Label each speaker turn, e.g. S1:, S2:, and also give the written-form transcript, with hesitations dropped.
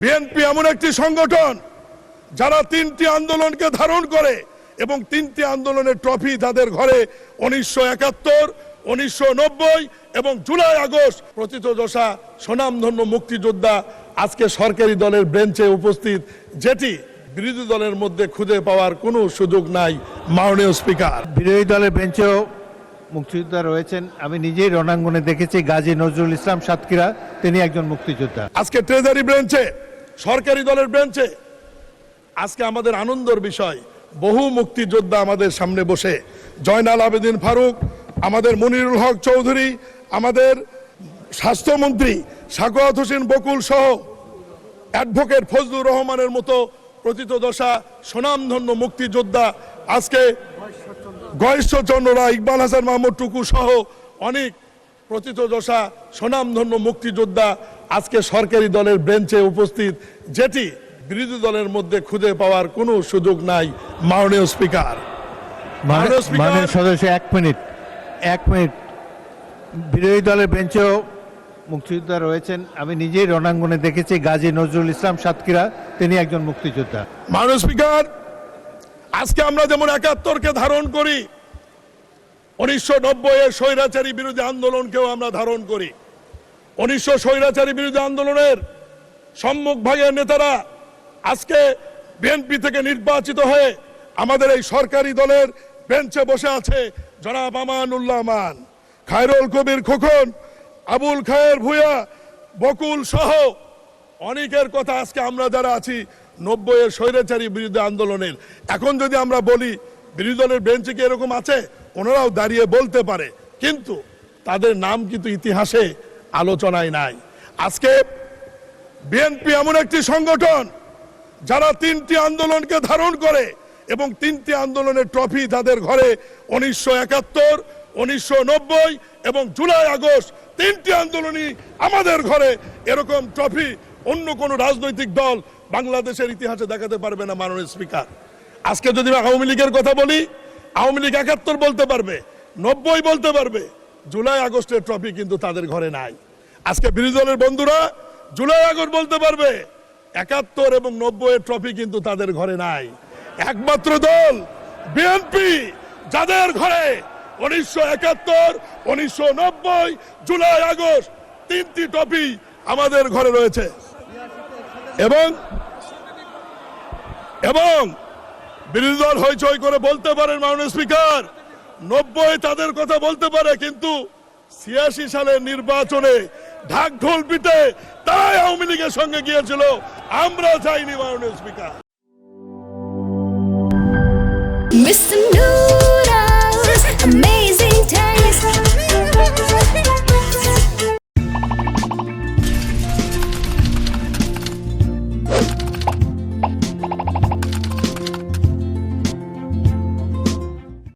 S1: BNP এমন একটি সংগঠন যারা তিনটি আন্দোলনকে ধারণ করে এবং তিনটি আন্দোলনের ট্রফি তাদের ঘরে 1971, 1990 এবং জুলাই আগস্ট প্রথিতযশা স্বনামধন্য মুক্তিযোদ্ধা আজকে সরকারি দলের বেঞ্চে উপস্থিত, যেটি বিরোধী দলের মধ্যে খুঁজে পাওয়ার কোনো সুযোগ নাই। মাননীয় স্পিকার,
S2: বিরোধী দলের বেঞ্চেও মুক্তিযোদ্ধা রয়েছেন। আমি নিজেই রণাঙ্গনে দেখেছি গাজী নজরুল ইসলাম সাতক্ষীরা, তিনি একজন মুক্তিযোদ্ধা।
S1: আজকে ট্রেজারি বেঞ্চে, সরকারি দলের বেঞ্চে আজকে আমাদের আনন্দের বিষয়, বহু মুক্তিযোদ্ধা আমাদের সামনে বসে, জয়নাল আবেদিন ফারুক, আমাদের মনিরুল হক চৌধুরী, আমাদের স্বাস্থ্যমন্ত্রী সাখাওয়াত হোসেন বকুল সহ অ্যাডভোকেট ফজলুর রহমানের মতো প্রথিতযশা স্বনামধন্য মুক্তিযোদ্ধা, আজকে গয়েশ্বরচন্দ্র রায়, ইকবাল হাসান মাহমুদ টুকু সহ অনেক প্রথিতযশা স্বনামধন্য মুক্তিযোদ্ধা আজকে সরকারি দলের বেঞ্চে উপস্থিত, যেটি বিরোধী দলের মধ্যে খুঁজে পাওয়ার কোনো সুযোগ নাই। মাননীয় স্পিকার,
S2: মাননীয় সদস্য এক মিনিট। বিরোধী দলের বেঞ্চেও মুক্তিযোদ্ধা রয়েছেন। আমি নিজেই রণাঙ্গনে দেখেছি গাজী নজরুল ইসলাম সাতক্ষীরা, তিনি একজন মুক্তিযোদ্ধা।
S1: মাননীয় স্পিকার, আজকে আমরা যেমন 71কে ধারণ করি, 1990 এর স্বৈরাচারী বিরোধী আন্দোলনকেও আমরা ধারণ করি। 1900 স্বৈরাচারী বিরোধী আন্দোলনের সম্মুখ ভাগের নেতারা আজকে বিএনপি থেকে নির্বাচিত হয়ে আমাদের এই সরকারি দলের বেঞ্চে বসে আছে। জনাব আমানুল্লাহ আমান, খায়রুল কবির খোকন, আবুল খায়ের ভূঁইয়া, বকুল সহ অনেকের কথা আজকে আমরা যারা আছি 90 এর স্বৈরাচারী বিরোধী আন্দোলনের, এখন যদি আমরা বলি বিরোধী দলের বেঞ্চে কি এরকম আছে, ওনারাও দাঁড়িয়ে বলতে পারে, কিন্তু তাদের নাম কিন্তু ইতিহাসে আলোচনায় নাই। আজকে বিএনপি এমন একটি সংগঠন যারা তিনটি আন্দোলনকে ধারণ করে এবং তিনটি আন্দোলনের ট্রফি তাদের ঘরে 1971, 1990 এবং জুলাই আগস্ট তিনটি আন্দোলনই আমাদের ঘরে, এরকম ট্রফি অন্য কোন রাজনৈতিক দল বাংলাদেশের ইতিহাসে দেখাতে পারবে না। মাননীয় স্পিকার, আজকে যদি আওয়ামী লীগের কথা বলি, আওয়ামী লীগ 71 বলতে পারবে, 90 বলতে পারবে, জুলাই আগস্টের ট্রফি কিন্তু তাদের ঘরে নাই। আজকে বিরোধী দলের বন্ধুরা জুলাই আগস্ট বলতে পারবে, 71 এবং 90 এর ট্রফি কিন্তু তাদের ঘরে নাই। একমাত্র দল বিএনপি, যাদের ঘরে 1971, 1990, জুলাই আগস্ট তিনটি ট্রফি আমাদের ঘরে রয়েছে। এবং বিরোধী দল হইচই করে বলতে পারেন মাননীয় স্পিকার, 90 তাদের কথা বলতে পারে, কিন্তু 86 সালের নির্বাচনে ঢাক ঢোল পিটে তাই আওয়ামী লীগের সঙ্গে গিয়েছিল, আমরা চাইনি। মাননীয় স্পিকার,
S3: Mr.